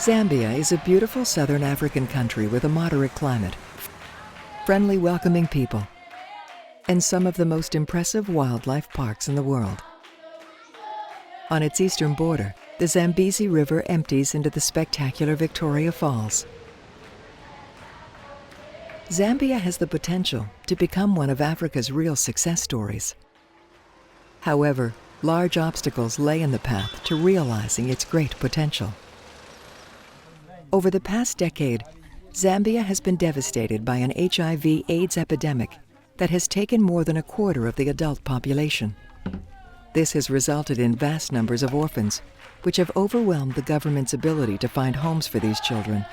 Zambia is a beautiful southern African country with a moderate climate, friendly, welcoming people, and some of the most impressive wildlife parks in the world. On its eastern border, the Zambezi River empties into the spectacular Victoria Falls. Zambia has the potential to become one of Africa's real success stories. However, large obstacles lay in the path to realizing its great potential. Over the past decade, Zambia has been devastated by an HIV/AIDS epidemic that has taken more than a quarter of the adult population. This has resulted in vast numbers of orphans, which have overwhelmed the government's ability to find homes for these children.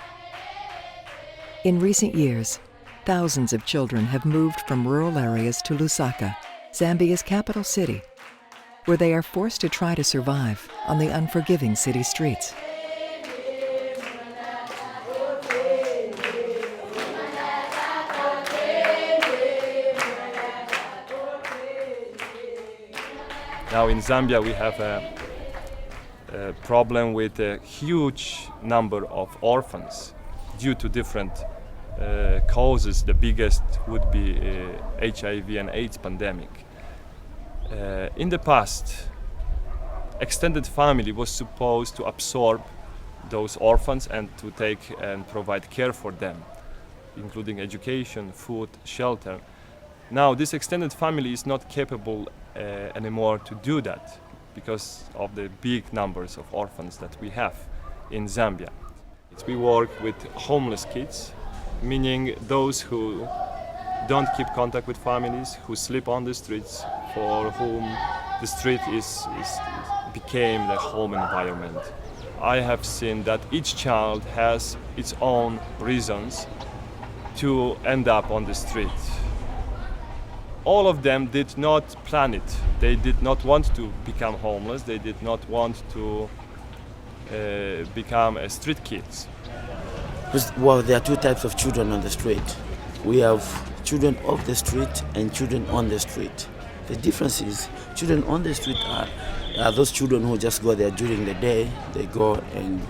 In recent years, thousands of children have moved from rural areas to Lusaka, Zambia's capital city, where they are forced to try to survive on the unforgiving city streets. Now in Zambia we have a problem with a huge number of orphans due to different causes. The biggest would be HIV and AIDS pandemic. In the past, extended family was supposed to absorb those orphans and to take and provide care for them, including education, food, shelter. Now this extended family is not capable anymore to do that because of the big numbers of orphans that we have in Zambia. We work with homeless kids, meaning those who don't keep contact with families, who sleep on the streets, for whom the street became the home environment. I have seen that each child has its own reasons to end up on the street. All of them did not plan it. They did not want to become homeless. They did not want to become street kids. Well, there are two types of children on the street. We have children off the street and children on the street. The difference is children on the street are those children who just go there during the day. They go and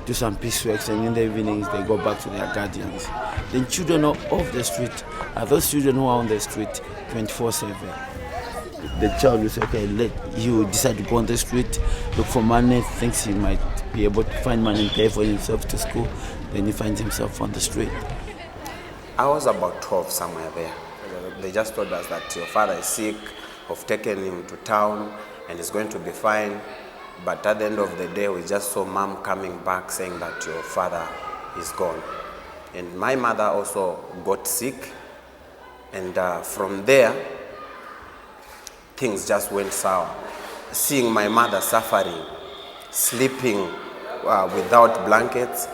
do some piecework, and in the evenings they go back to their guardians. Then children off the street are those children who are on the street 24/7. The child will say, okay, you decide to go on the street, look for money, thinks he might be able to find money and pay for himself to school, then he finds himself on the street. I was about 12 somewhere there. They just told us that your father is sick, we've taken him to town and he's going to be fine. But at the end of the day, we just saw mom coming back saying that your father is gone. And my mother also got sick. And from there, things just went sour. Seeing my mother suffering, sleeping without blankets,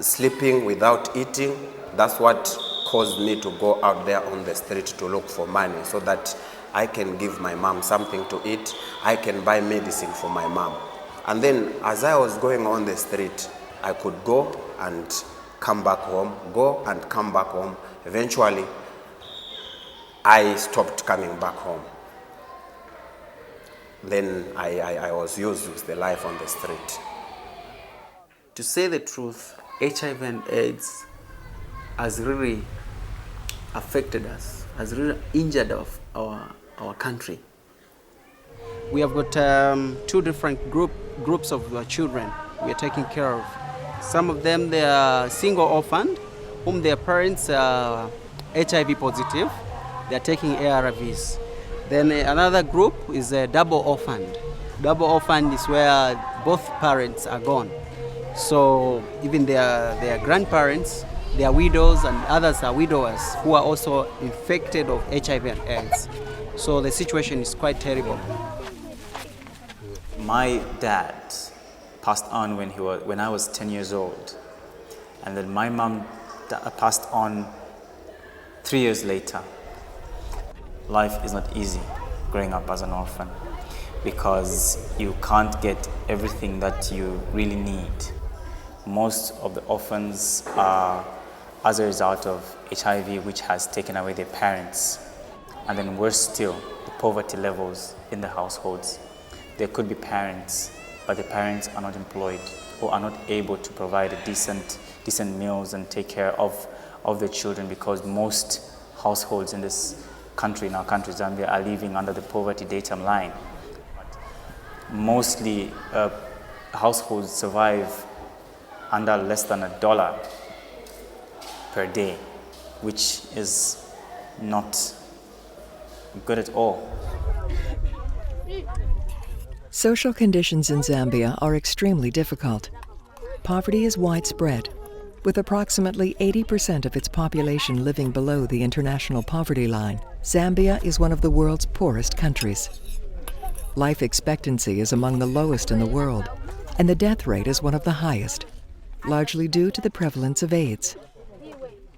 sleeping without eating, that's what caused me to go out there on the street to look for money so that I can give my mom something to eat, I can buy medicine for my mom. And then as I was going on the street, I could go and come back home, go and come back home. Eventually, I stopped coming back home. Then I was used with the life on the street. To say the truth, HIV and AIDS has really affected us, has really injured our country. We have got two different groups of children we are taking care of. Some of them, they are single orphaned, whom their parents are HIV positive. They are taking ARVs. Then another group is double orphaned. Double orphaned is where both parents are gone. So even their grandparents, they are widows, and others are widowers who are also infected of HIV and AIDS. So the situation is quite terrible. My dad passed on when I was 10 years old, and then my mom passed on 3 years later. Life is not easy growing up as an orphan because you can't get everything that you really need. Most of the orphans are as a result of HIV, which has taken away their parents. And then worse still, the poverty levels in the households. There could be parents, but the parents are not employed, who are not able to provide decent meals and take care of their children, because most households in this country, in our country, Zambia, are living under the poverty datum line. Mostly households survive under less than $1 per day, which is not good at all. Social conditions in Zambia are extremely difficult. Poverty is widespread, with approximately 80% of its population living below the international poverty line. Zambia is one of the world's poorest countries. Life expectancy is among the lowest in the world, and the death rate is one of the highest, largely due to the prevalence of AIDS.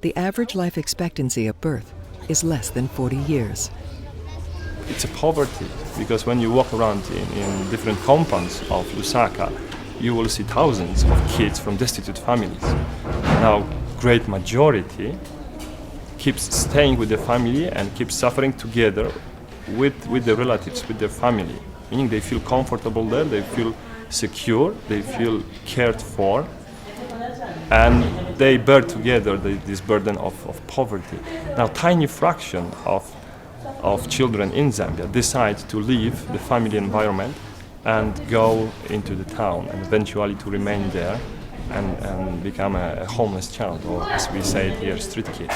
The average life expectancy at birth is less than 40 years. It's a poverty, because when you walk around in different compounds of Lusaka, you will see thousands of kids from destitute families. Now, great majority keeps staying with the family and keeps suffering together with their relatives, with their family. Meaning they feel comfortable there, they feel secure, they feel cared for, and they bear together this burden of poverty. Now, tiny fraction of children in Zambia decide to leave the family environment and go into the town, and eventually to remain there and become a homeless child, or as we say it here, street kid.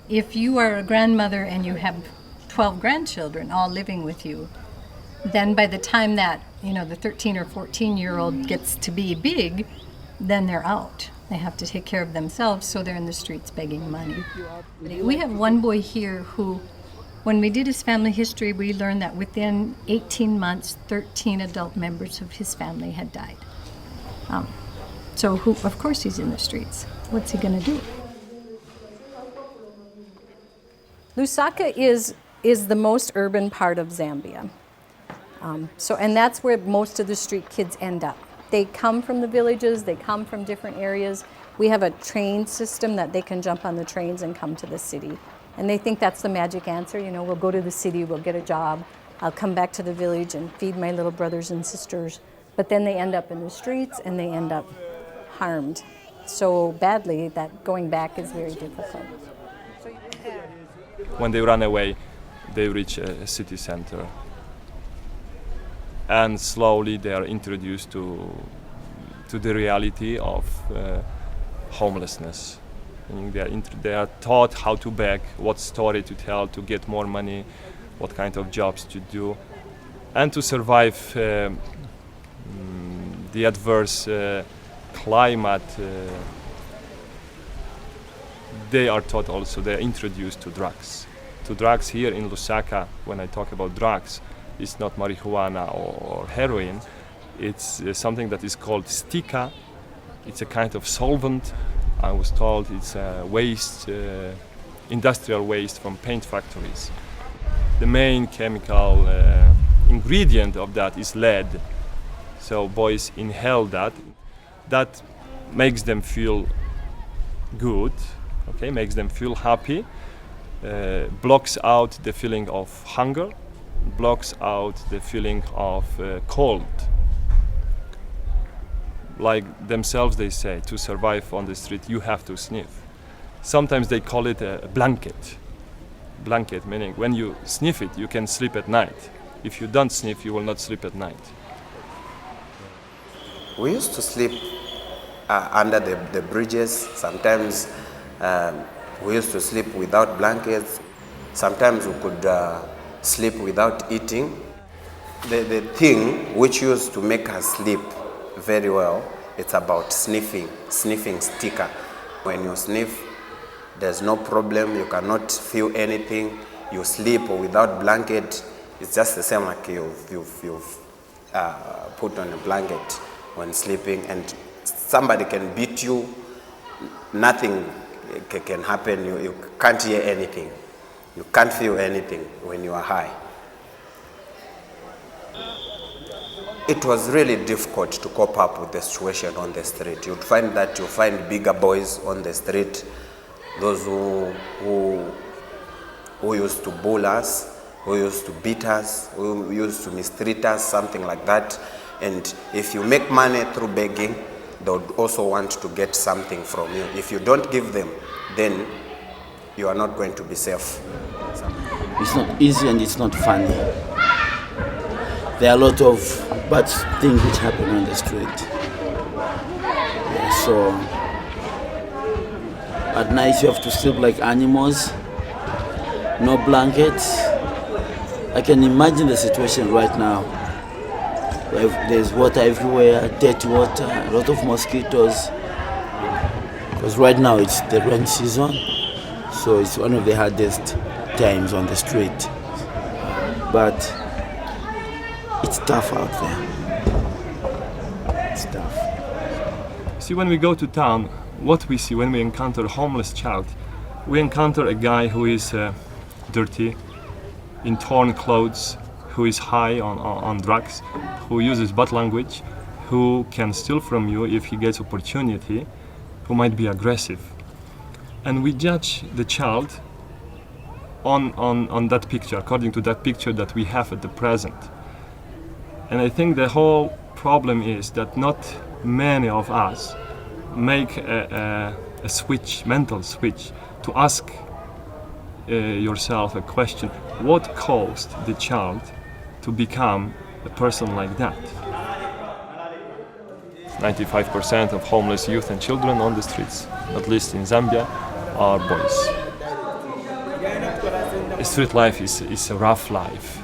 If you are a grandmother and you have 12 grandchildren all living with you, then by the time that, the 13 or 14-year-old gets to be big, then they're out. They have to take care of themselves, so they're in the streets begging money. We have one boy here who, when we did his family history, we learned that within 18 months, 13 adult members of his family had died. Of course he's in the streets. What's he gonna do? Lusaka is the most urban part of Zambia. And that's where most of the street kids end up. They come from the villages, they come from different areas. We have a train system that they can jump on the trains and come to the city. And they think that's the magic answer. We'll go to the city, we'll get a job, I'll come back to the village and feed my little brothers and sisters. But then they end up in the streets and they end up harmed so badly that going back is very difficult. When they run away, they reach a city center, and slowly they are introduced to the reality of homelessness. They are taught how to beg, what story to tell to get more money, what kind of jobs to do, and to survive the adverse climate. They are taught also, they are introduced to drugs. To drugs here in Lusaka, when I talk about drugs, it's not marijuana or heroin, it's something that is called stika. It's a kind of solvent. I was told it's waste, industrial waste from paint factories. The main chemical ingredient of that is lead. So boys inhale that. That makes them feel good, okay, makes them feel happy, blocks out the feeling of hunger, blocks out the feeling of cold. Like themselves, they say, to survive on the street, you have to sniff. Sometimes they call it a blanket. Blanket meaning when you sniff it, you can sleep at night. If you don't sniff, you will not sleep at night. We used to sleep under the bridges. Sometimes we used to sleep without blankets. Sometimes we could sleep without eating. The thing which used to make us sleep very well, it's about sniffing stika. When you sniff, there's no problem, you cannot feel anything. You sleep without blanket, it's just the same like you've put on a blanket when sleeping, and somebody can beat you, nothing can happen, you can't hear anything, you can't feel anything when you are high. It was really difficult to cope up with the situation on the street. You'd find that you find bigger boys on the street, those who used to bull us, who used to beat us, who used to mistreat us, something like that. And if you make money through begging, they would also want to get something from you. If you don't give them, then you are not going to be safe. It's not easy and it's not funny. There are a lot of bad things which happen on the street. Yeah, so at night you have to sleep like animals, no blankets. I can imagine the situation right now. There's water everywhere, dirty water, a lot of mosquitoes. Because right now it's the rain season, so it's one of the hardest times on the street. But it's tough out there. It's tough. See, when we go to town, what we see when we encounter a homeless child, we encounter a guy who is dirty, in torn clothes, who is high on drugs, who uses bad language, who can steal from you if he gets opportunity, who might be aggressive. And we judge the child on that picture, according to that picture that we have at the present. And I think the whole problem is that not many of us make a switch, mental switch, to ask yourself a question: what caused the child to become a person like that? 95% of homeless youth and children on the streets, at least in Zambia, are boys. Street life is a rough life.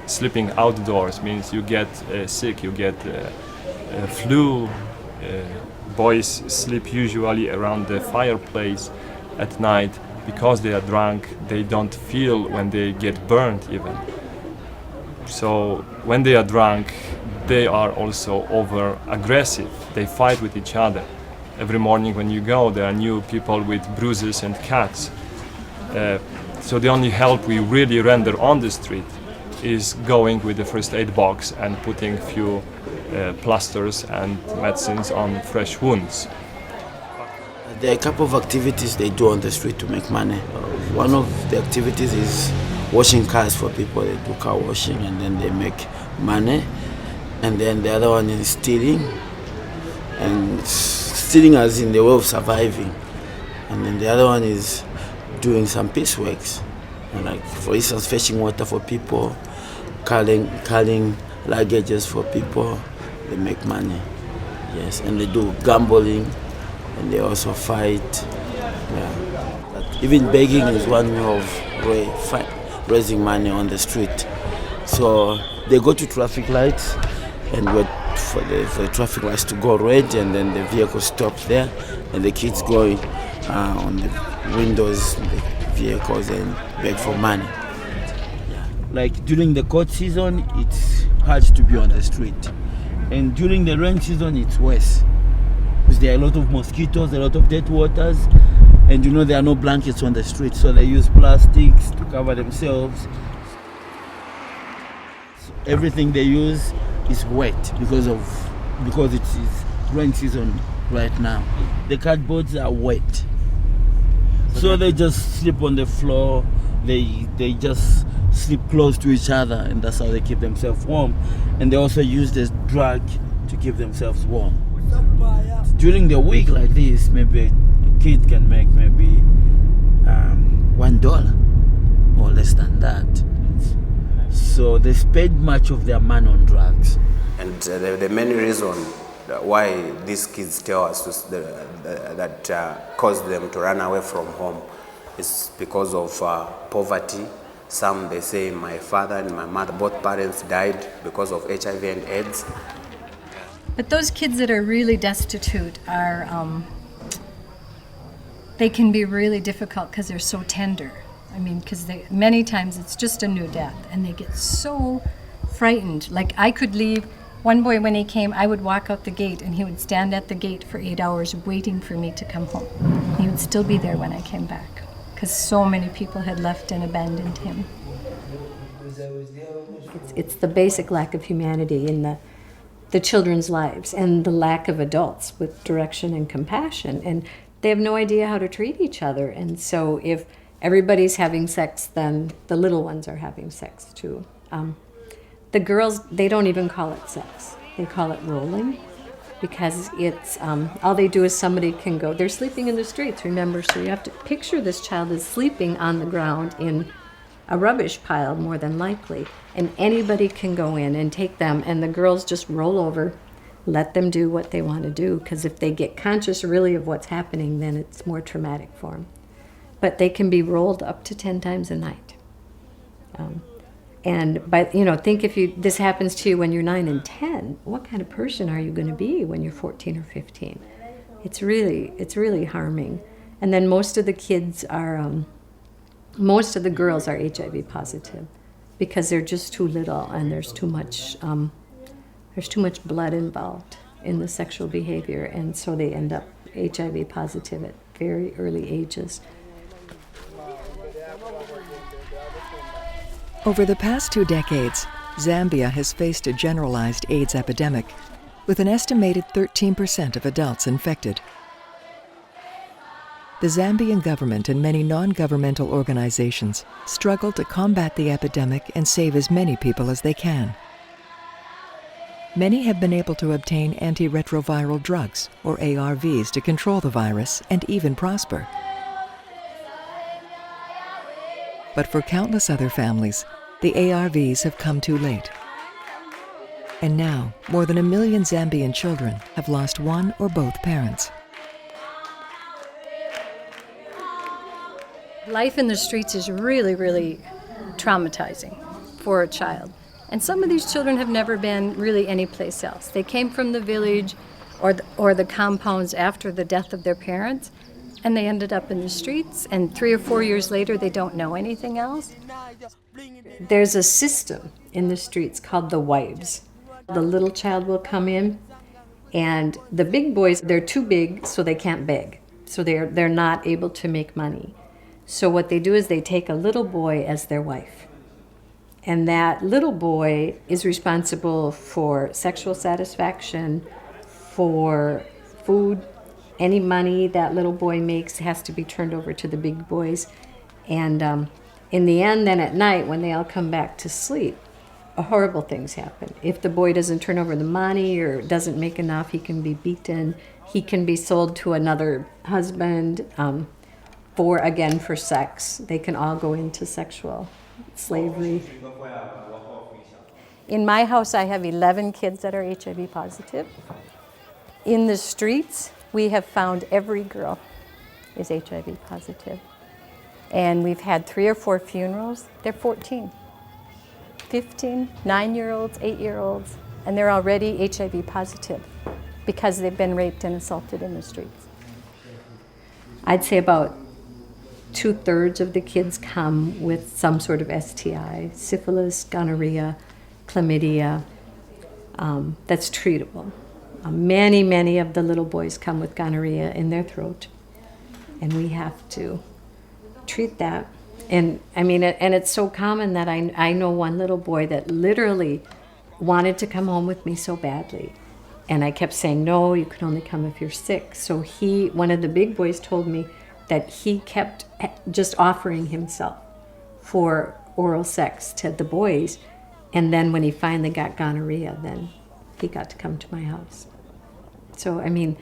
Sleeping outdoors means you get sick, you get flu. Boys sleep usually around the fireplace at night. Because they are drunk, they don't feel when they get burned even. So when they are drunk, they are also over aggressive. They fight with each other. Every morning when you go, there are new people with bruises and cuts. So the only help we really render on the street is going with the first aid box and putting few plasters and medicines on fresh wounds. There are a couple of activities they do on the street to make money. One of the activities is washing cars for people. They do car washing and then they make money. And then the other one is stealing. And stealing as in the way of surviving. And then the other one is doing some piece works. And like, for instance, fetching water for people, carrying luggages for people. They make money. Yes, and they do gambling. And they also fight. Yeah. But even begging is one way of raising money on the street. So they go to traffic lights and wait for the traffic lights to go red, and then the vehicle stops there, and the kids go on the windows of the vehicles and beg for money. Yeah. Like during the cold season, it's hard to be on the street, and during the rain season, it's worse. Because there are a lot of mosquitoes, a lot of dead waters, and there are no blankets on the street, so they use plastics to cover themselves. So everything they use is wet because it is rain season right now. The cardboards are wet, so they just sleep on the floor. They just sleep close to each other, and that's how they keep themselves warm. And they also use this drug to keep themselves warm. During the week like this, maybe a kid can make maybe $1 or less than that. So they spend much of their money on drugs. And the main reason why these kids tell us that caused them to run away from home is because of poverty. Some, they say, my father and my mother, both parents died because of HIV and AIDS. But those kids that are really destitute are, they can be really difficult because they're so tender. I mean, because many times it's just a new death, and they get so frightened. Like, I could leave. One boy, when he came, I would walk out the gate, and he would stand at the gate for 8 hours waiting for me to come home. He would still be there when I came back, because so many people had left and abandoned him. It's the basic lack of humanity in the children's lives, and the lack of adults with direction and compassion, and they have no idea how to treat each other. And so if everybody's having sex, then the little ones are having sex too. The girls, they don't even call it sex. They call it rolling, because it's, all they do is somebody can go, they're sleeping in the streets, remember, so you have to picture this child is sleeping on the ground in a rubbish pile, more than likely, and anybody can go in and take them, and the girls just roll over, let them do what they want to do, because if they get conscious really of what's happening, then it's more traumatic for them. But they can be rolled up to 10 times a night. And think if this happens to you when you're 9 and 10, what kind of person are you going to be when you're 14 or 15? It's really harming. And then most of the kids are, most of the girls are HIV positive because they're just too little, and there's too much blood involved in the sexual behavior, and so they end up HIV positive at very early ages. Over the past 2 decades, Zambia has faced a generalized AIDS epidemic, with an estimated 13% of adults infected. The Zambian government and many non-governmental organizations struggle to combat the epidemic and save as many people as they can. Many have been able to obtain antiretroviral drugs, or ARVs, to control the virus and even prosper. But for countless other families, the ARVs have come too late. And now, more than 1 million Zambian children have lost one or both parents. Life in the streets is really, really traumatizing for a child. And some of these children have never been really anyplace else. They came from the village or the compounds after the death of their parents, and they ended up in the streets, and 3 or 4 years later they don't know anything else. There's a system in the streets called the wives. The little child will come in, and the big boys, they're too big, so they can't beg. So they're not able to make money. So what they do is they take a little boy as their wife. And that little boy is responsible for sexual satisfaction, for food. Any money that little boy makes has to be turned over to the big boys. And in the end, then at night, when they all come back to sleep, horrible things happen. If the boy doesn't turn over the money or doesn't make enough, he can be beaten. He can be sold to another husband for sex. They can all go into sexual slavery. In my house, I have 11 kids that are HIV positive. In the streets, we have found every girl is HIV positive. And we've had 3 or 4 funerals. They're 14, 15, 9-year-olds, 8-year-olds, and they're already HIV positive because they've been raped and assaulted in the streets. I'd say about 2/3 of the kids come with some sort of STI, syphilis, gonorrhea, chlamydia, that's treatable. Many of the little boys come with gonorrhea in their throat, and we have to treat that. And I mean, and it's so common that I know one little boy that literally wanted to come home with me so badly. And I kept saying, no, you can only come if you're sick. So one of the big boys told me that he kept just offering himself for oral sex to the boys. And then when he finally got gonorrhea, then he got to come to my house. So, I mean,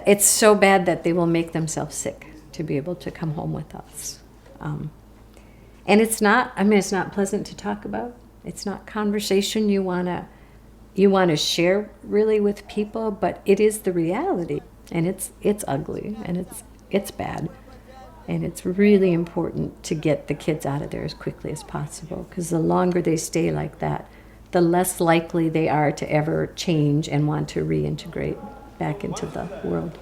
it's so bad that they will make themselves sick to be able to come home with us. And it's not pleasant to talk about. It's not conversation you want to share really with people, but it is the reality. And it's ugly, and it's bad. And it's really important to get the kids out of there as quickly as possible, because the longer they stay like that, the less likely they are to ever change and want to reintegrate back into the world.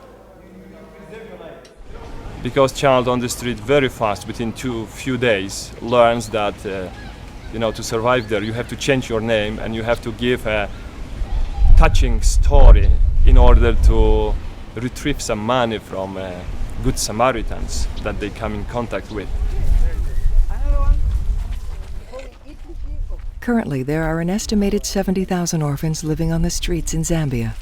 Because child on the street very fast, within few days, learns that to survive there you have to change your name and you have to give a touching story in order to retrieve some money from Good Samaritans that they come in contact with. Currently, there are an estimated 70,000 orphans living on the streets in Zambia.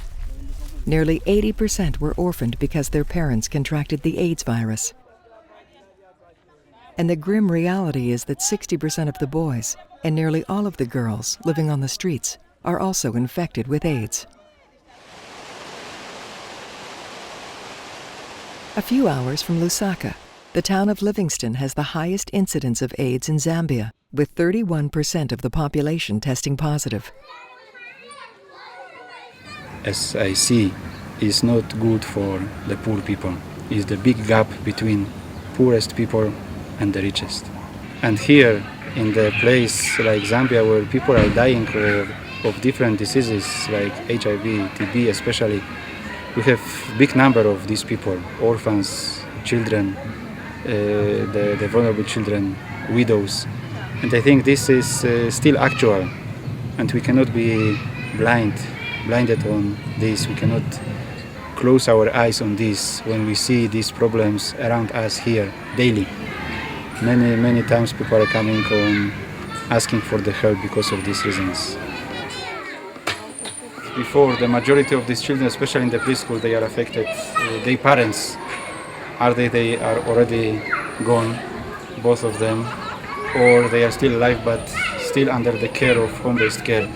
Nearly 80% were orphaned because their parents contracted the AIDS virus. And the grim reality is that 60% of the boys and nearly all of the girls living on the streets are also infected with AIDS. A few hours from Lusaka, the town of Livingston has the highest incidence of AIDS in Zambia, with 31% of the population testing positive. As I see, is not good for the poor people. Is the big gap between poorest people and the richest. And here, in the place like Zambia, where people are dying of different diseases like HIV, TB especially, we have big number of these people, orphans, children, the vulnerable children, widows. And I think this is still actual, and we cannot be blinded on this. We cannot close our eyes on this when we see these problems around us here daily. Many times people are coming on asking for the help because of these reasons. Before, the majority of these children, especially in the preschool, they are affected. Their parents, they are already gone, both of them, or they are still alive but still under the care of home-based care,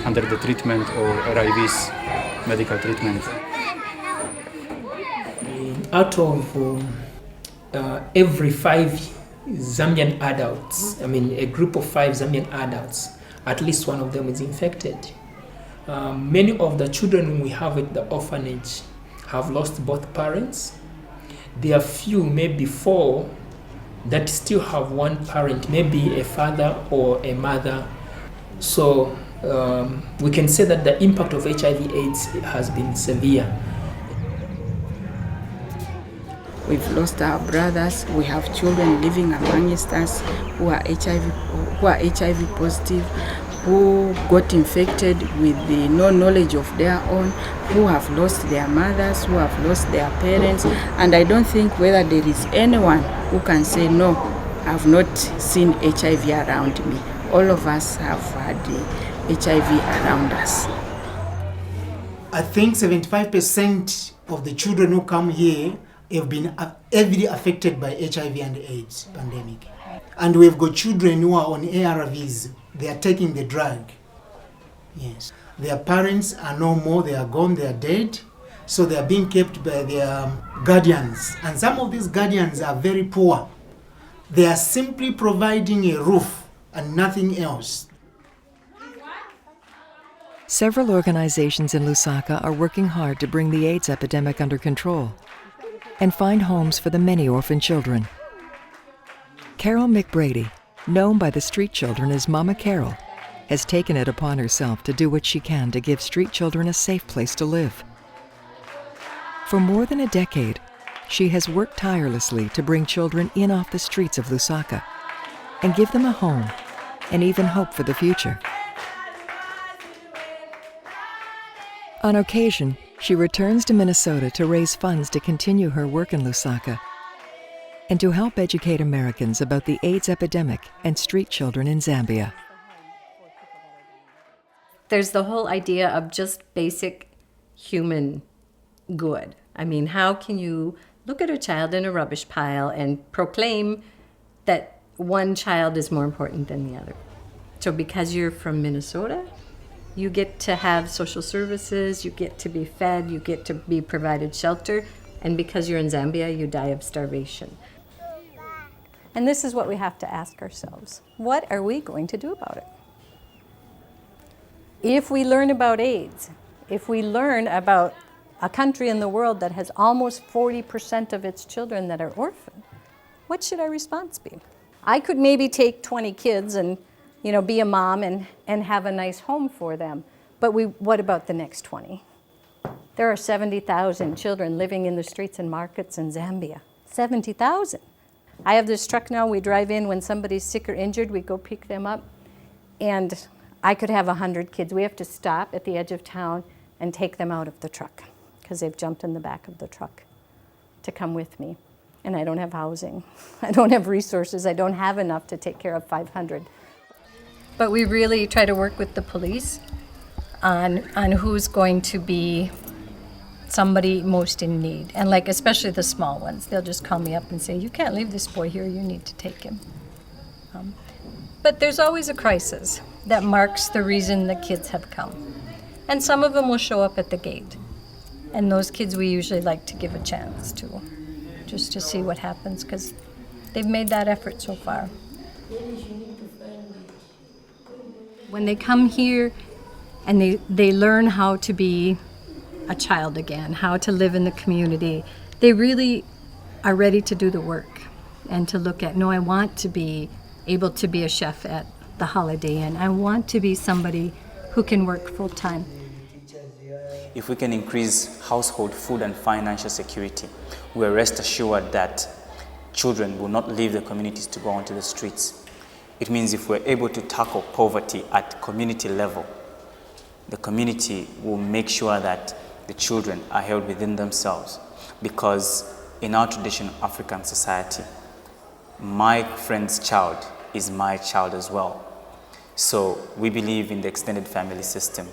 under the treatment or RIVs, medical treatment. Out of every 5 Zambian adults, a group of 5 Zambian adults, at least one of them is infected. Many of the children we have at the orphanage have lost both parents. There are few, maybe 4, that still have one parent, maybe a father or a mother. So we can say that the impact of HIV/AIDS has been severe. We've lost our brothers. We have children living amongst us who are HIV positive, who got infected with no knowledge of their own, who have lost their mothers, who have lost their parents. And I don't think whether there is anyone who can say, no, I've not seen HIV around me. All of us have had HIV around us. I think 75% of the children who come here have been heavily affected by HIV and AIDS pandemic. And we've got children who are on ARVs. They are taking the drug. Yes. Their parents are no more, they are gone, they are dead. So they are being kept by their guardians. And some of these guardians are very poor. They are simply providing a roof and nothing else. Several organizations in Lusaka are working hard to bring the AIDS epidemic under control and find homes for the many orphan children. Carol McBrady, known by the street children as Mama Carol, has taken it upon herself to do what she can to give street children a safe place to live. For more than a decade, she has worked tirelessly to bring children in off the streets of Lusaka and give them a home and even hope for the future. On occasion, she returns to Minnesota to raise funds to continue her work in Lusaka and to help educate Americans about the AIDS epidemic and street children in Zambia. There's the whole idea of just basic human good. How can you look at a child in a rubbish pile and proclaim that one child is more important than the other? So because you're from Minnesota, you get to have social services, you get to be fed, you get to be provided shelter, and because you're in Zambia, you die of starvation. And this is what we have to ask ourselves. What are we going to do about it? If we learn about AIDS, if we learn about a country in the world that has almost 40% of its children that are orphaned, what should our response be? I could maybe take 20 kids and be a mom and have a nice home for them. But what about the next 20? There are 70,000 children living in the streets and markets in Zambia. 70,000. I have this truck now, we drive in when somebody's sick or injured, we go pick them up. And I could have 100 kids. We have to stop at the edge of town and take them out of the truck because they've jumped in the back of the truck to come with me. And I don't have housing. I don't have resources. I don't have enough to take care of 500. But we really try to work with the police on who's going to be somebody most in need. And like, especially the small ones, they'll just call me up and say, you can't leave this boy here, you need to take him. But there's always a crisis that marks the reason the kids have come. And some of them will show up at the gate. And those kids we usually like to give a chance to, just to see what happens, because they've made that effort so far. When they come here and they learn how to be a child again, how to live in the community, they really are ready to do the work and to look at, no, I want to be able to be a chef at the Holiday Inn. I want to be somebody who can work full-time. If we can increase household food and financial security, we're rest assured that children will not leave the communities to go onto the streets. It means if we're able to tackle poverty at community level, the community will make sure that the children are held within themselves. Because in our traditional African society, my friend's child is my child as well. So we believe in the extended family system,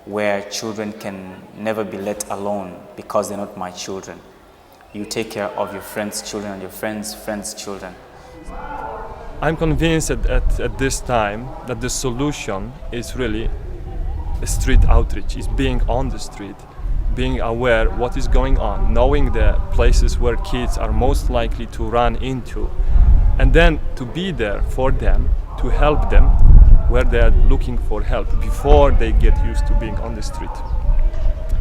where children can never be let alone because they're not my children. You take care of your friends' children and your friends' children. I'm convinced at this time that the solution is really a street outreach, is being on the street, being aware what is going on, knowing the places where kids are most likely to run into, and then to be there for them, to help them where they are looking for help before they get used to being on the street.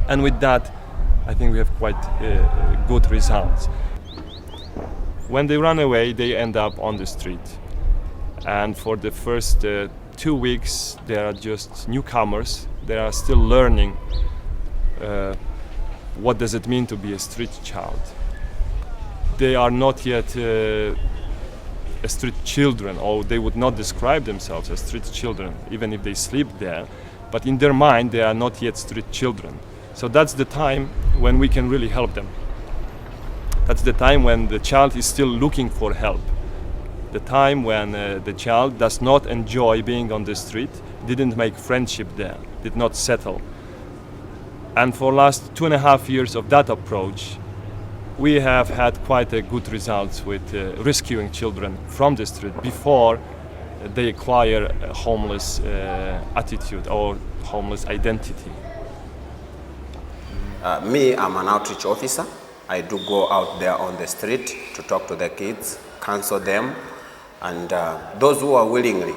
And with that, I think we have quite good results. When they run away, they end up on the street. And for the first 2 weeks, they are just newcomers. They are still learning what does it mean to be a street child. They are not yet street children, or they would not describe themselves as street children, even if they sleep there. But in their mind, they are not yet street children. So that's the time when we can really help them. That's the time when the child is still looking for help. The time when the child does not enjoy being on the street, didn't make friendship there, did not settle. And for last 2.5 years of that approach, we have had quite a good results with rescuing children from the street before they acquire a homeless attitude or homeless identity. Me, I'm an outreach officer. I do go out there on the street to talk to the kids, counsel them, and those who are willingly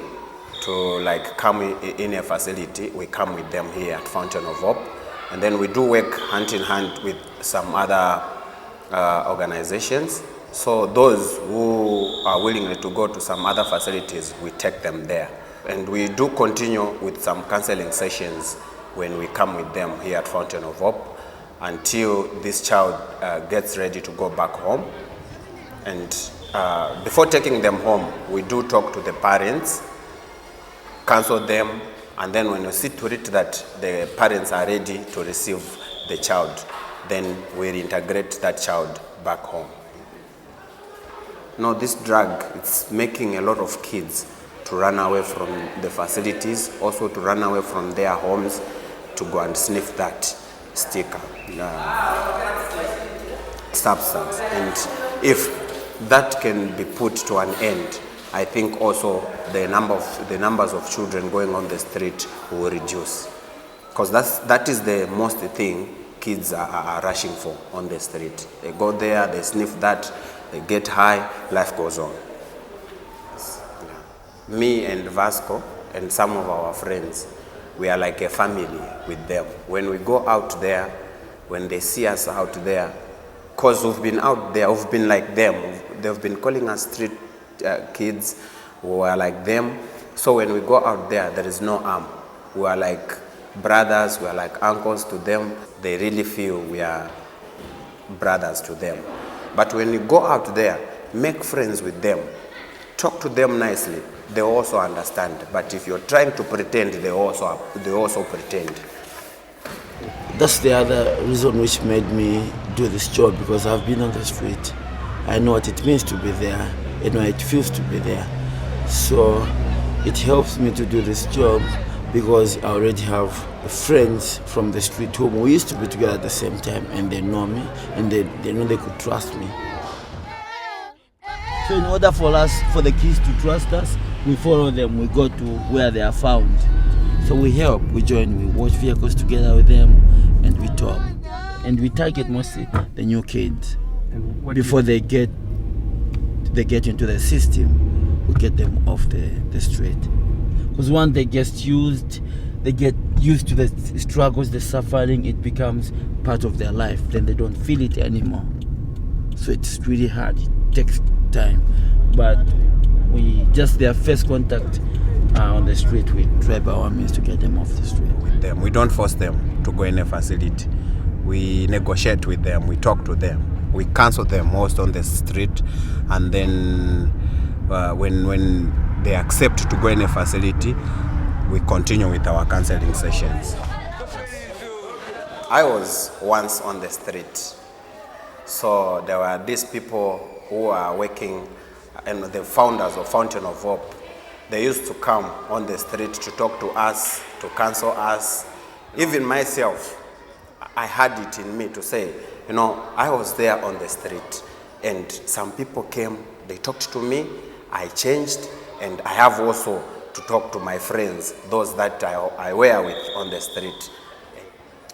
to come in a facility, we come with them here at Fountain of Hope, and then we do work hand in hand with some other organizations. So those who are willing to go to some other facilities, we take them there. And we do continue with some counseling sessions when we come with them here at Fountain of Hope until this child gets ready to go back home. And before taking them home, we do talk to the parents, counsel them, and then when we see to it that the parents are ready to receive the child, then we reintegrate that child back home. No, this drug, it's making a lot of kids to run away from the facilities, also to run away from their homes to go and sniff that sticker, substance. And if that can be put to an end, I think also the numbers of children going on the street will reduce. Because that is the most thing kids are rushing for on the street. They go there, they sniff that, they get high, life goes on. Me and Vasco and some of our friends, we are like a family with them. When we go out there, when they see us out there, because we've been out there, we've been like them. They've been calling us street kids who are like them. So when we go out there, there is no harm. We are like brothers, we are like uncles to them. They really feel we are brothers to them. But when you go out there, make friends with them, talk to them nicely, they also understand. But if you're trying to pretend, they also pretend. That's the other reason which made me do this job, because I've been on the street. I know what it means to be there, I know how it feels to be there. So it helps me to do this job because I already have friends from the street whom we used to be together at the same time, and they know me, and they know they could trust me. So in order for the kids to trust us, we follow them, we go to where they are found. So we help, we join, we watch vehicles together with them, and we talk. And we target mostly the new kids. Before they get into the system, we get them off the street. Because once they get used to the struggles, the suffering, it becomes part of their life. Then they don't feel it anymore. So it's really hard, it takes time. But their first contact on the street, we try by our means to get them off the street. With them, we don't force them to go in a facility. We negotiate with them, we talk to them. We counsel them most on the street, and then when they accept to go in a facility, we continue with our counseling sessions. I was once on the street, so there were these people who are working, and the founders of Fountain of Hope. They used to come on the street to talk to us, to counsel us. Even myself, I had it in me to say, I was there on the street, and some people came, they talked to me, I changed, and I have also to talk to my friends, those that I were with on the street.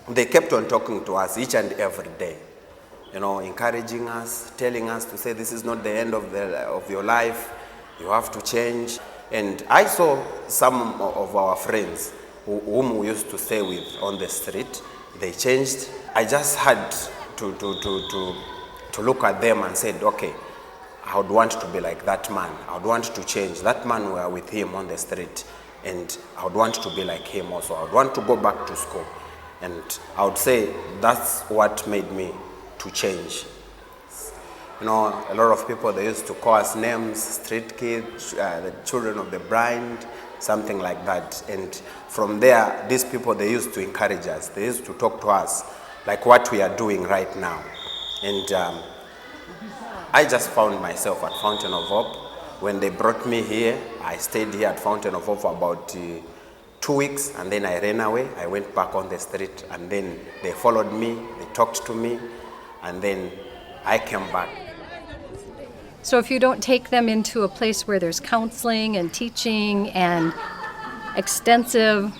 They kept on talking to us each and every day, encouraging us, telling us to say, this is not the end of your life, you have to change. And I saw some of our friends whom we used to stay with on the street, they changed. I just had to look at them and said, okay, I would want to be like that man. I would want to change. That man, we were with him on the street, and I would want to be like him also. I would want to go back to school. And I would say that's what made me to change. A lot of people, they used to call us names, street kids, the children of the blind, something like that. And from there, these people, they used to encourage us. They used to talk to us like what we are doing right now. And I just found myself at Fountain of Hope. When they brought me here, I stayed here at Fountain of Hope for about 2 weeks, and then I ran away. I went back on the street, and then they followed me, they talked to me, and then I came back. So if you don't take them into a place where there's counseling and teaching and extensive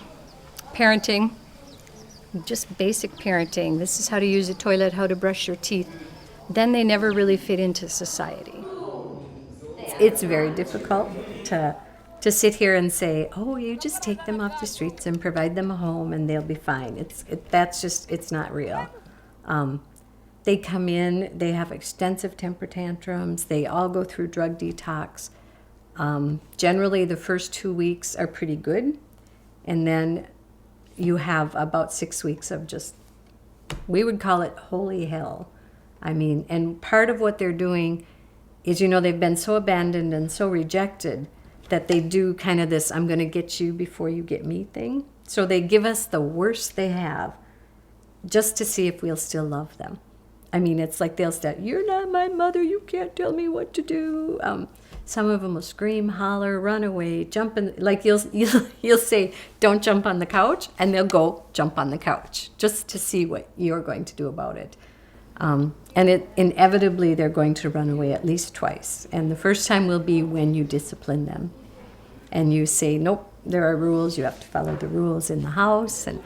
parenting, just basic parenting, this is how to use a toilet, how to brush your teeth, then they never really fit into society. It's very difficult to sit here and say, oh, you just take them off the streets and provide them a home and they'll be fine. It's not real. They come in, they have extensive temper tantrums, they all go through drug detox. Generally, the first 2 weeks are pretty good, and then you have about 6 weeks of just, we would call it holy hell. And part of what they're doing is, they've been so abandoned and so rejected that they do kind of this, I'm going to get you before you get me thing. So they give us the worst they have just to see if we'll still love them. It's like they'll say, you're not my mother, you can't tell me what to do. Some of them will scream, holler, run away, jump in. Like you'll say, don't jump on the couch, and they'll go jump on the couch just to see what you're going to do about it. And inevitably, they're going to run away at least twice. And the first time will be when you discipline them. And you say, nope, there are rules, you have to follow the rules in the house. And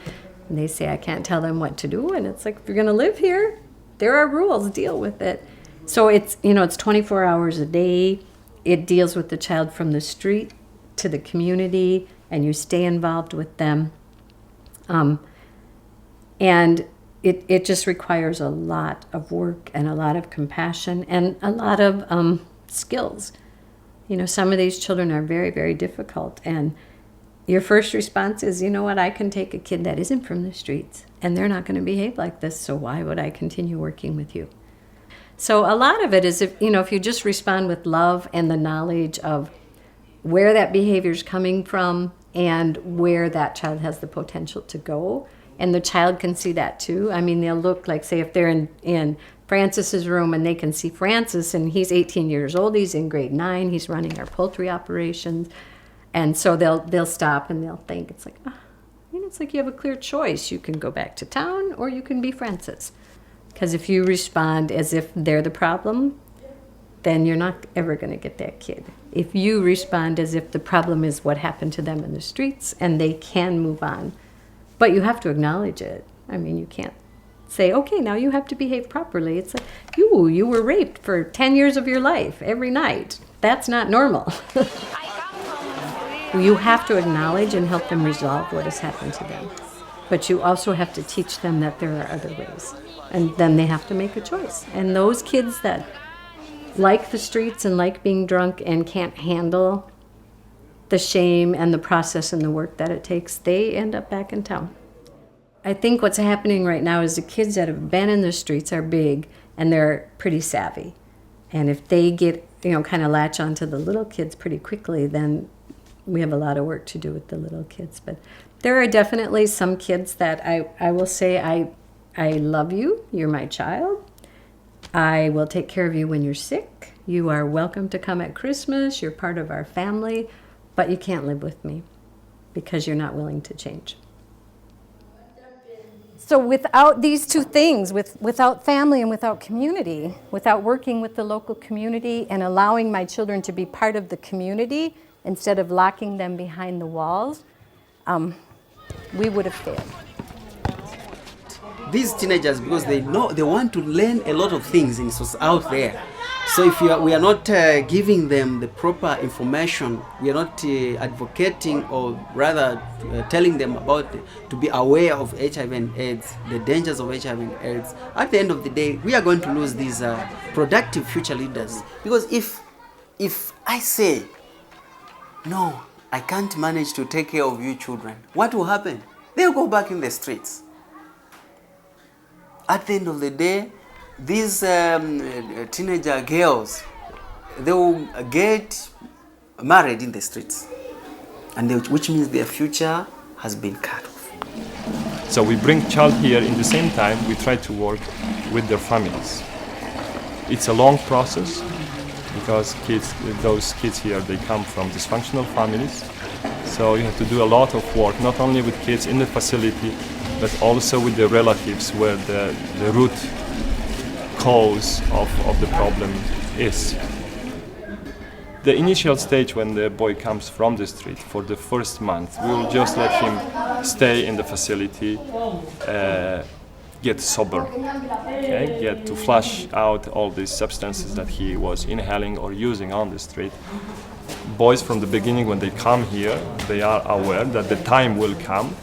they say, I can't tell them what to do. And it's like, if you're going to live here, there are rules, deal with it. So it's 24 hours a day. It deals with the child from the street to the community, and you stay involved with them. And it just requires a lot of work and a lot of compassion and a lot of skills. Some of these children are very, very difficult, and your first response is, I can take a kid that isn't from the streets, and they're not going to behave like this, so why would I continue working with you? So a lot of it is, if you just respond with love and the knowledge of where that behavior is coming from and where that child has the potential to go, and the child can see that too. They'll look like, say, if they're in Francis's room and they can see Francis, and he's 18 years old, he's in grade 9, he's running our poultry operations. And so they'll stop and they'll think, it's like, it's like you have a clear choice. You can go back to town or you can be Francis. Because if you respond as if they're the problem, then you're not ever going to get that kid. If you respond as if the problem is what happened to them in the streets and they can move on, but you have to acknowledge it. I mean, you can't say, okay, now you have to behave properly. It's like, you were raped for 10 years of your life every night. That's not normal. You have to acknowledge and help them resolve what has happened to them. But you also have to teach them that there are other ways. And then they have to make a choice. And those kids that like the streets and like being drunk and can't handle the shame and the process and the work that it takes, they end up back in town. I think what's happening right now is the kids that have been in the streets are big and they're pretty savvy. And if they get, kind of latch onto the little kids pretty quickly, then we have a lot of work to do with the little kids. But there are definitely some kids that I will say, I love you, you're my child. I will take care of you when you're sick. You are welcome to come at Christmas, you're part of our family, but you can't live with me because you're not willing to change. So without these two things, without family and without community, without working with the local community and allowing my children to be part of the community instead of locking them behind the walls, we would have failed. These teenagers, because they want to learn a lot of things out there. So if we are not giving them the proper information, we are not advocating or rather telling them to be aware of HIV and AIDS, the dangers of HIV and AIDS, at the end of the day, we are going to lose these productive future leaders. Because if I say, no, I can't manage to take care of you children, what will happen? They'll go back in the streets. At the end of the day, these teenager girls, they will get married in the streets, which means their future has been cut off. So we bring child here, in the same time we try to work with their families. It's a long process because those kids here, they come from dysfunctional families. So you have to do a lot of work, not only with kids in the facility, but also with the relatives where the root cause of the problem is. The initial stage when the boy comes from the street, for the first month, we will just let him stay in the facility, get sober, get to flush out all these substances that he was inhaling or using on the street. Boys from the beginning, when they come here, they are aware that the time will come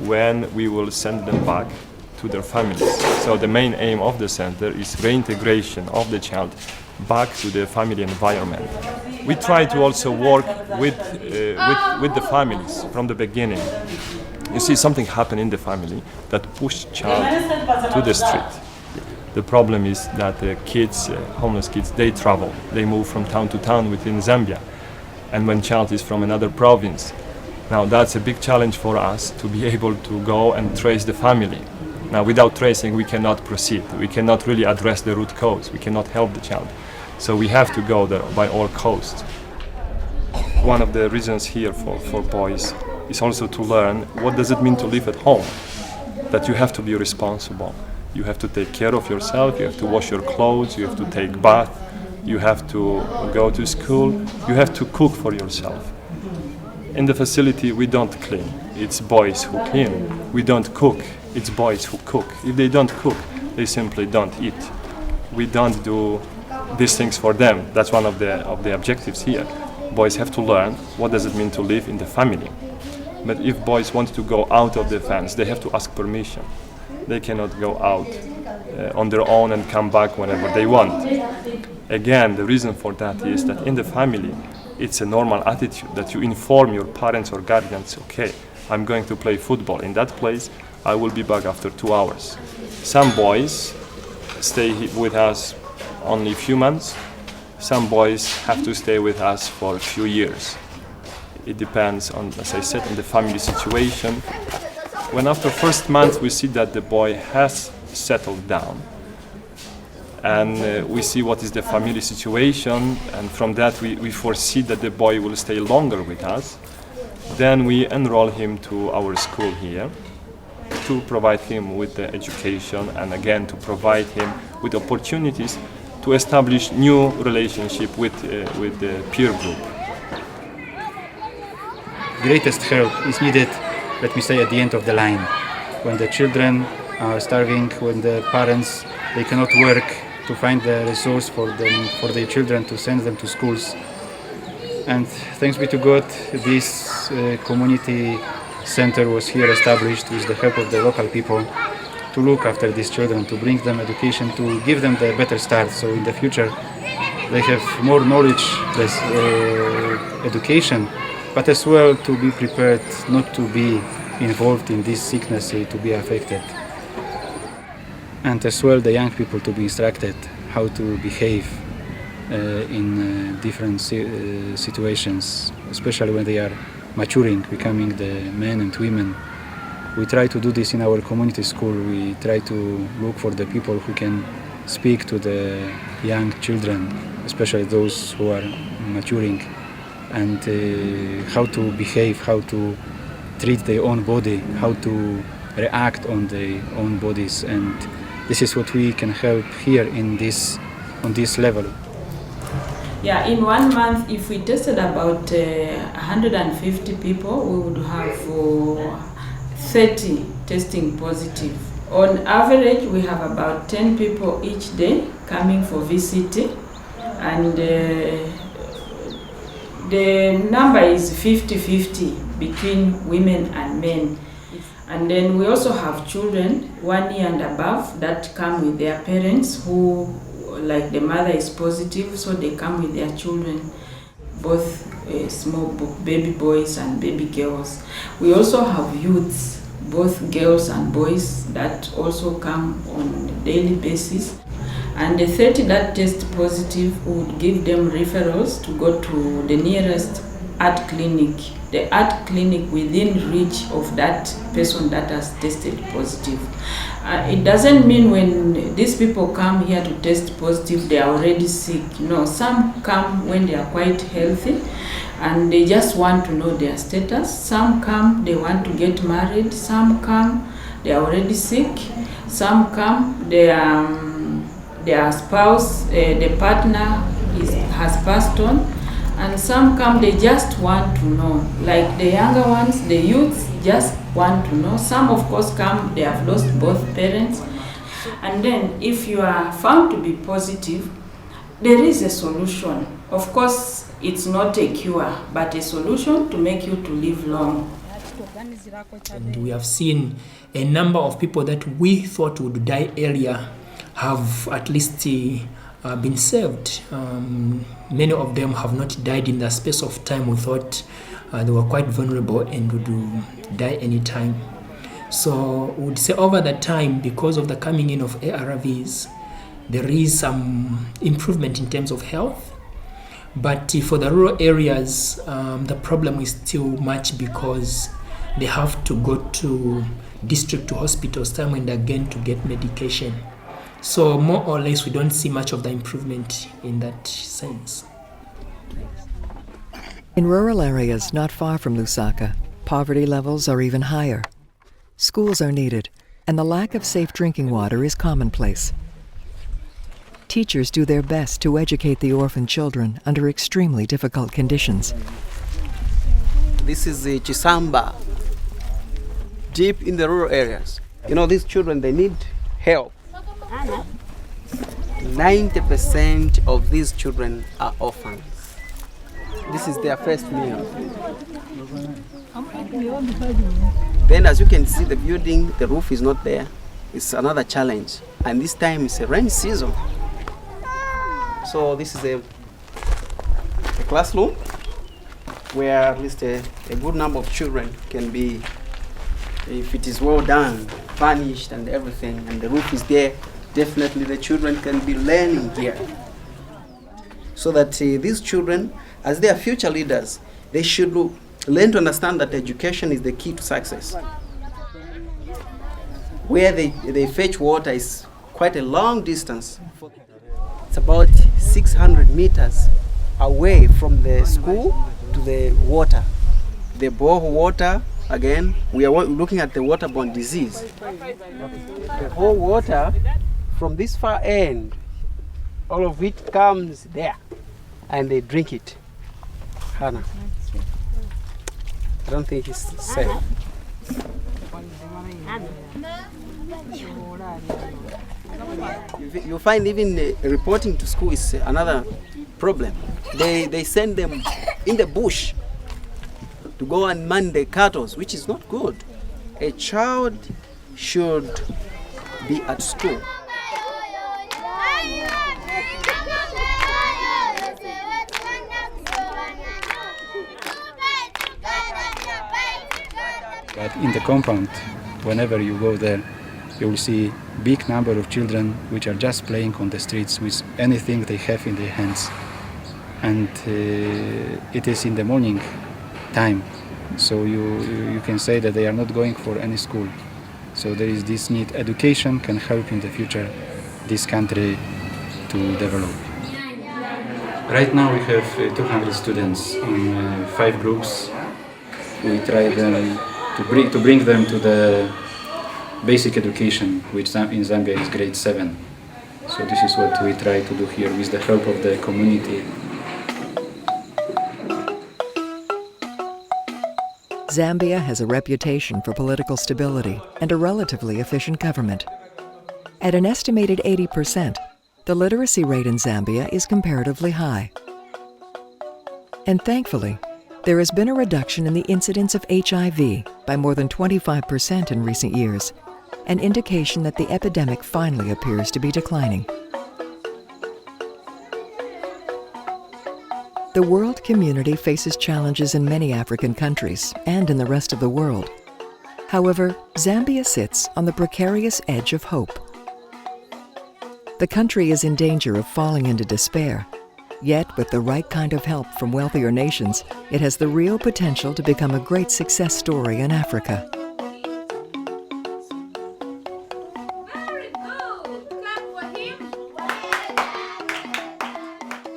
when we will send them back to their families. So the main aim of the center is reintegration of the child back to the family environment. We try to also work with the families from the beginning. You see, something happened in the family that pushed child to the street. The problem is that the kids, homeless kids, they travel. They move from town to town within Zambia. And when child is from another province, now that's a big challenge for us to be able to go and trace the family. Now without tracing we cannot proceed. We cannot really address the root cause. We cannot help the child. So we have to go there by all costs. One of the reasons here for boys is also to learn what does it mean to live at home. That you have to be responsible. You have to take care of yourself, you have to wash your clothes, you have to take bath, you have to go to school, you have to cook for yourself. In the facility we don't clean, it's boys who clean. We don't cook, it's boys who cook. If they don't cook, they simply don't eat. We don't do these things for them. That's one of the objectives here. Boys have to learn what does it mean to live in the family. But if boys want to go out of the fence, they have to ask permission. They cannot go out on their own and come back whenever they want. Again, the reason for that is that in the family, it's a normal attitude that you inform your parents or guardians, okay, I'm going to play football in that place, I will be back after 2 hours. Some boys stay with us only a few months. Some boys have to stay with us for a few years. It depends on, as I said, on the family situation. When after first month we see that the boy has settled down and we see what is the family situation, and from that we foresee that the boy will stay longer with us. Then we enroll him to our school here to provide him with the education, and again to provide him with opportunities to establish new relationship with the peer group. Greatest help is needed, let me say, at the end of the line, when the children are starving, when the parents they cannot work to find the resource for their children to send them to schools. And thanks be to God, this community center was here established with the help of the local people to look after these children, to bring them education, to give them the better start, so in the future they have more knowledge, less education, but as well to be prepared not to be involved in this sickness, to be affected. And as well the young people to be instructed how to behave in different situations, especially when they are maturing, becoming the men and women. We try to do this in our community school. We try to look for the people who can speak to the young children, especially those who are maturing, and how to behave, how to treat their own body, how to react on their own bodies. And this is what we can help here on this level. Yeah, in 1 month, if we tested about 150 people, we would have 30 testing positive. On average, we have about 10 people each day coming for VCT, and the number is 50-50 between women and men. And then we also have children 1 year and above that come with their parents who, like the mother is positive, so they come with their children, both small baby boys and baby girls. We also have youths, both girls and boys, that also come on a daily basis. And the 30 that test positive would give them referrals to go to the nearest art clinic, the art clinic within reach of that person that has tested positive. It doesn't mean when these people come here to test positive, they are already sick. No, some come when they are quite healthy and they just want to know their status. Some come, they want to get married. Some come, they are already sick. Some come, their spouse, the partner has passed on. And some come, they just want to know. Like the younger ones, the youths just want to know. Some of course come, they have lost both parents. And then if you are found to be positive, there is a solution. Of course, it's not a cure, but a solution to make you to live long. And we have seen a number of people that we thought would die earlier have at least been saved. Many of them have not died in the space of time we thought they were quite vulnerable and would die anytime. So we would say over the time, because of the coming in of ARVs, there is some improvement in terms of health. But for the rural areas, the problem is still much because they have to go to district hospitals time and again to get medication. So more or less, we don't see much of the improvement in that sense. In rural areas not far from Lusaka, poverty levels are even higher. Schools are needed, and the lack of safe drinking water is commonplace. Teachers do their best to educate the orphan children under extremely difficult conditions. This is the Chisamba, deep in the rural areas. You know, these children, they need help. 90% of these children are orphans. This is their first meal. Then as you can see, the building, the roof is not there. It's another challenge. And this time it's a rainy season. So this is a classroom where at least a good number of children can be, if it is well done, furnished and everything, and the roof is there, definitely the children can be learning here. So that these children, as their future leaders, they should learn to understand that education is the key to success. Where they fetch water is quite a long distance. It's about 600 meters away from the school to the water. The borehole water, again, we are looking at the waterborne disease. The whole water from this far end, all of it comes there and they drink it. Hannah, I don't think it's safe. You find even reporting to school is another problem. They send them in the bush to go and man the cattle, which is not good. A child should be at school. But in the compound, whenever you go there, you will see big number of children which are just playing on the streets with anything they have in their hands. And it is in the morning time, so you can say that they are not going for any school. So there is this need. Education can help in the future this country to develop. Right now we have 200 students in 5 groups. We try them to bring them to the basic education, which in Zambia is grade 7. So this is what we try to do here with the help of the community. Zambia has a reputation for political stability and a relatively efficient government. At an estimated 80%, the literacy rate in Zambia is comparatively high. And thankfully, there has been a reduction in the incidence of HIV by more than 25% in recent years, an indication that the epidemic finally appears to be declining. The world community faces challenges in many African countries and in the rest of the world. However, Zambia sits on the precarious edge of hope. The country is in danger of falling into despair. Yet, with the right kind of help from wealthier nations, it has the real potential to become a great success story in Africa.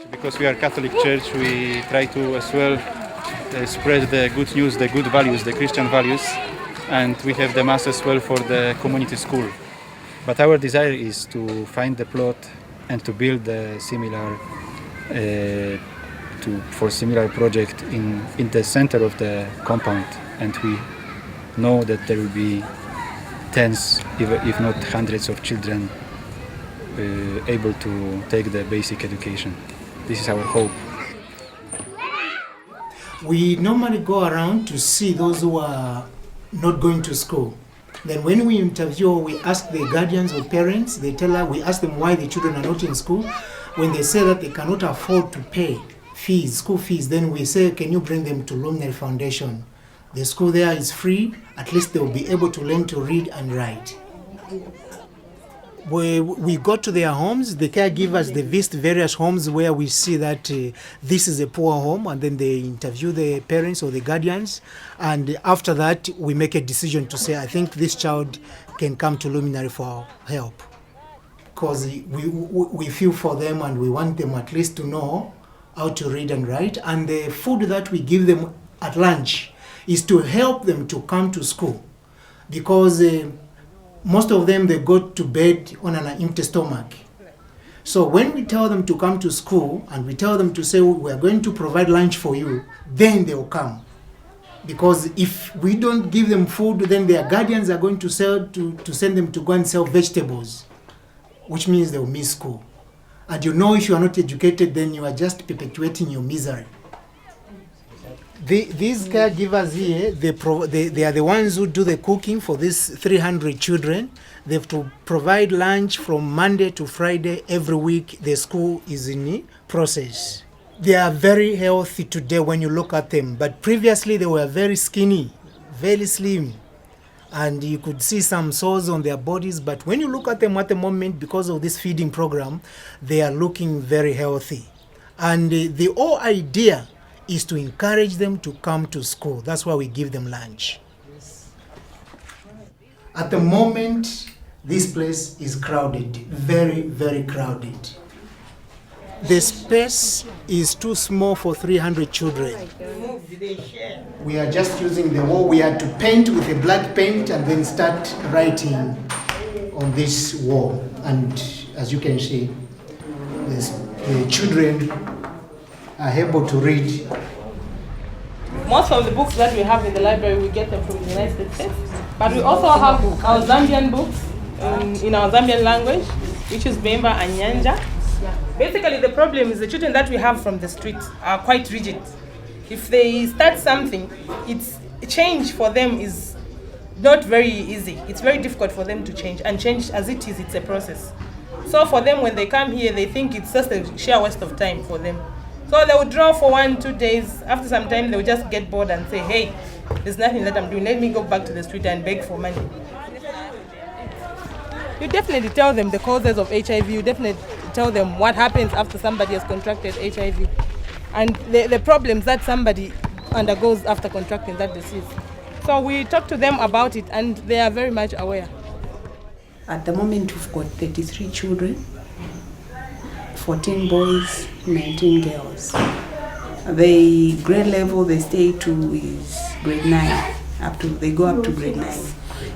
Because we are Catholic Church, we try to as well spread the good news, the good values, the Christian values, and we have the Mass as well for the community school. But our desire is to find the plot and to build a similar similar project in the center of the compound, and we know that there will be tens, if not hundreds of children able to take the basic education. This is our hope. We normally go around to see those who are not going to school. Then when we interview, we ask the guardians or parents, we ask them why the children are not in school. When they say that they cannot afford to pay fees, school fees, then we say, can you bring them to Luminary Foundation? The school there is free, at least they will be able to learn to read and write. We go to their homes, the caregivers, they visit various homes where we see that this is a poor home, and then they interview the parents or the guardians, and after that we make a decision to say, I think this child can come to Luminary for help. Because we feel for them and we want them at least to know how to read and write, and the food that we give them at lunch is to help them to come to school, because most of them, they go to bed on an empty stomach. So when we tell them to come to school and we tell them to say, we are going to provide lunch for you, then they will come. Because if we don't give them food, then their guardians are going to send them to go and sell vegetables, which means they will miss school. And you know, if you are not educated, then you are just perpetuating your misery. These caregivers here, they are the ones who do the cooking for these 300 children. They have to provide lunch from Monday to Friday every week. The school is in process. They are very healthy today when you look at them, but previously they were very skinny, very slim, and you could see some sores on their bodies. But when you look at them at the moment, because of this feeding program, they are looking very healthy. And the whole idea is to encourage them to come to school. That's why we give them lunch. At the moment, this place is crowded, very, very crowded. The space is too small for 300 children. We are just using the wall. We had to paint with a black paint and then start writing on this wall. And as you can see, the children are able to read. Most of the books that we have in the library, we get them from the United States. But we also have our Zambian books in our Zambian language, which is Bemba and Nyanja. Basically, the problem is the children that we have from the streets are quite rigid. If they start something, change for them is not very easy. It's very difficult for them to change. And change as it is, it's a process. So for them, when they come here, they think it's just a sheer waste of time for them. So they would draw for 1-2 days. After some time, they would just get bored and say, hey, there's nothing that I'm doing. Let me go back to the street and beg for money. You definitely tell them the causes of HIV. You definitely tell them what happens after somebody has contracted HIV and the problems that somebody undergoes after contracting that disease. So we talk to them about it and they are very much aware. At the moment, we've got 33 children, 14 boys, 19 girls. The grade level they stay to is grade 9. They go up to grade 9.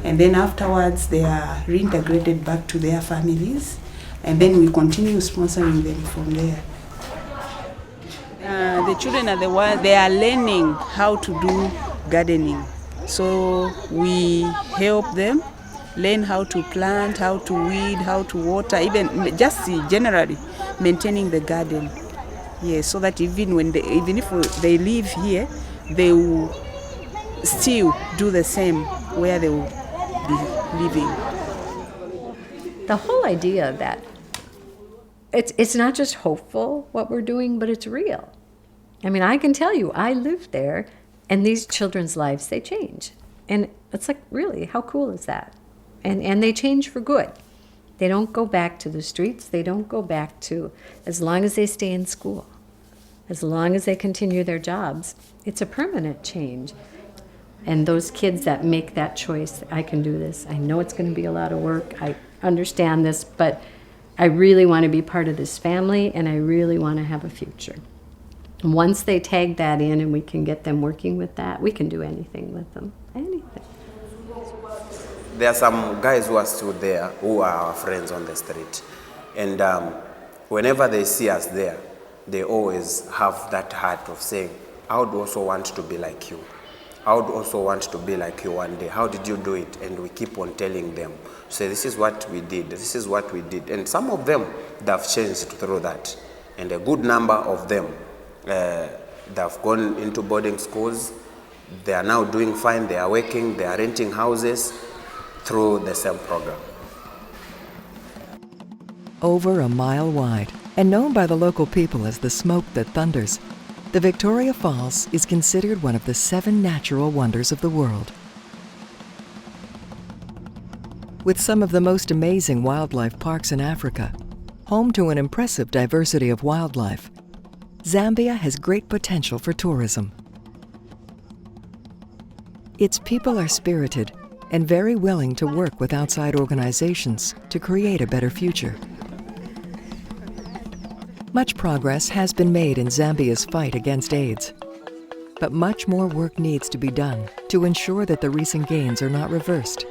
And then afterwards, they are reintegrated back to their families. And then we continue sponsoring them from there. The children are the ones, they are learning how to do gardening. So we help them learn how to plant, how to weed, how to water, even just generally maintaining the garden. Yes, so that even if they live here, they will still do the same where they will be living. The whole idea that it's not just hopeful what we're doing, but it's real. I mean, I can tell you, I lived there, and these children's lives, they change. And it's like, really, how cool is that? And they change for good. They don't go back to the streets. They don't go back to, as long as they stay in school, as long as they continue their jobs, it's a permanent change. And those kids that make that choice, I can do this. I know it's going to be a lot of work. I understand this, but I really want to be part of this family, and I really want to have a future. And once they tag that in and we can get them working with that, we can do anything with them, anything. There are some guys who are still there, who are our friends on the street. And whenever they see us there, they always have that heart of saying, I would also want to be like you. I would also want to be like you one day. How did you do it? And we keep on telling them, say, this is what we did, this is what we did. And some of them, they've changed through that. And a good number of them, they've gone into boarding schools. They are now doing fine. They are working. They are renting houses through the same program. Over a mile wide and known by the local people as the smoke that thunders, the Victoria Falls is considered one of the 7 natural wonders of the world. With some of the most amazing wildlife parks in Africa, home to an impressive diversity of wildlife, Zambia has great potential for tourism. Its people are spirited and very willing to work with outside organizations to create a better future. Much progress has been made in Zambia's fight against AIDS, but much more work needs to be done to ensure that the recent gains are not reversed.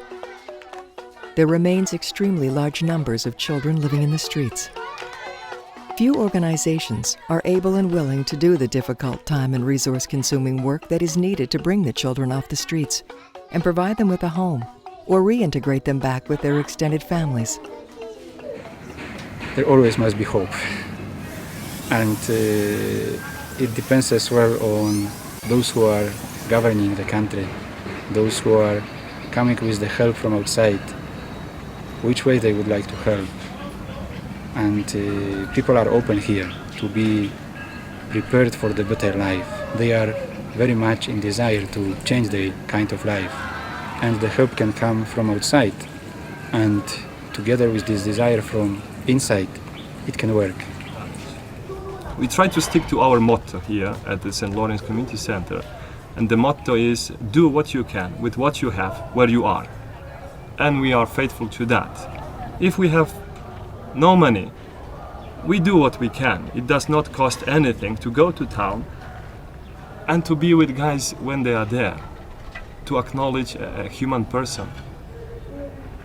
There remains extremely large numbers of children living in the streets. Few organizations are able and willing to do the difficult time and resource-consuming work that is needed to bring the children off the streets and provide them with a home or reintegrate them back with their extended families. There always must be hope. And it depends as well on those who are governing the country, those who are coming with the help from outside, which way they would like to help. And people are open here to be prepared for the better life. They are very much in desire to change their kind of life. And the help can come from outside. And together with this desire from inside, it can work. We try to stick to our motto here at the St. Lawrence Community Center. And the motto is, do what you can with what you have, where you are. And we are faithful to that. If we have no money, we do what we can. It does not cost anything to go to town and to be with guys when they are there, to acknowledge a human person,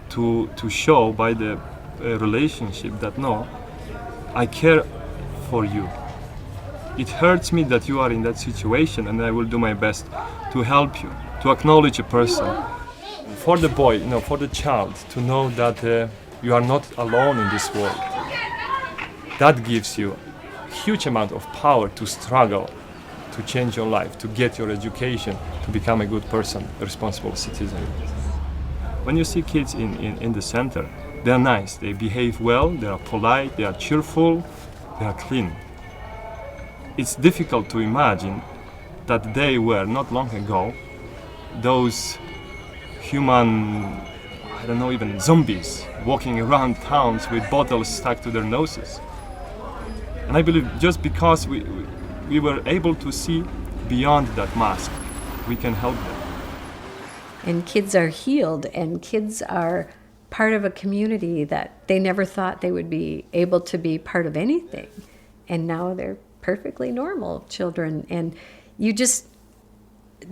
to show by the relationship that no, I care for you. It hurts me that you are in that situation, and I will do my best to help you, to acknowledge a person. For the boy, for the child, to know that you are not alone in this world. That gives you a huge amount of power to struggle, to change your life, to get your education, to become a good person, a responsible citizen. When you see kids in the center, they are nice, they behave well, they are polite, they are cheerful, they are clean. It's difficult to imagine that they were, not long ago, those human, even zombies, walking around towns with bottles stuck to their noses. And I believe just because we were able to see beyond that mask, we can help them. And kids are healed, and kids are part of a community that they never thought they would be able to be part of anything. And now they're perfectly normal children. And you just,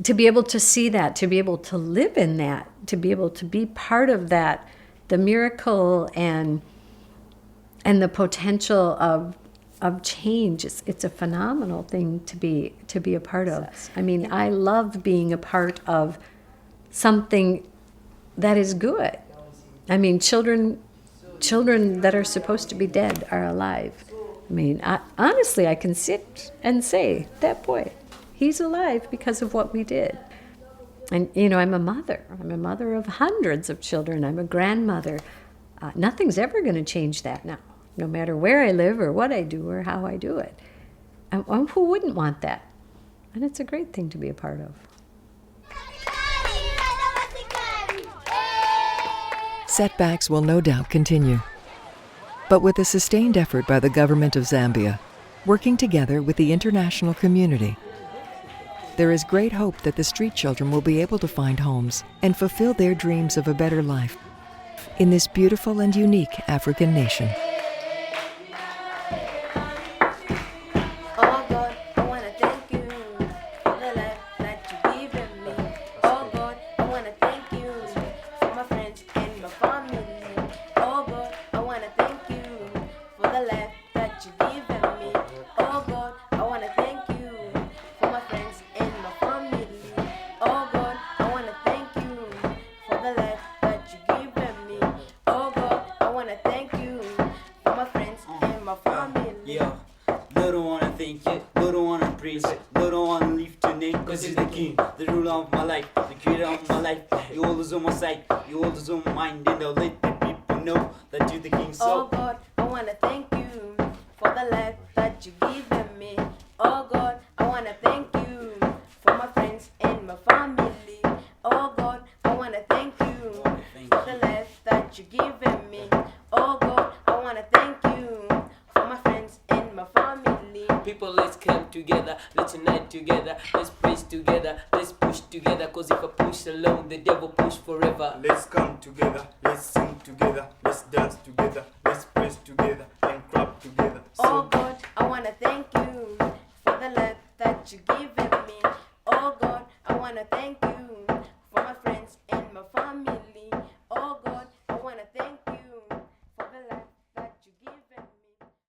to be able to see that, to be able to live in that, to be able to be part of that, the miracle and the potential of change, it's a phenomenal thing to be a part of. I mean, I love being a part of something that is good. I mean, children that are supposed to be dead are alive. I mean, honestly, I can sit and say, that boy, he's alive because of what we did. And, I'm a mother. I'm a mother of hundreds of children. I'm a grandmother. Nothing's ever going to change that now, no matter where I live or what I do or how I do it. And who wouldn't want that? And it's a great thing to be a part of. Setbacks will no doubt continue. But with a sustained effort by the government of Zambia, working together with the international community, there is great hope that the street children will be able to find homes and fulfill their dreams of a better life in this beautiful and unique African nation. Let's come together, let's sing together, let's dance together, let's praise together and clap together. Oh God, I wanna thank you for the love that you given me. Oh God, I wanna thank you.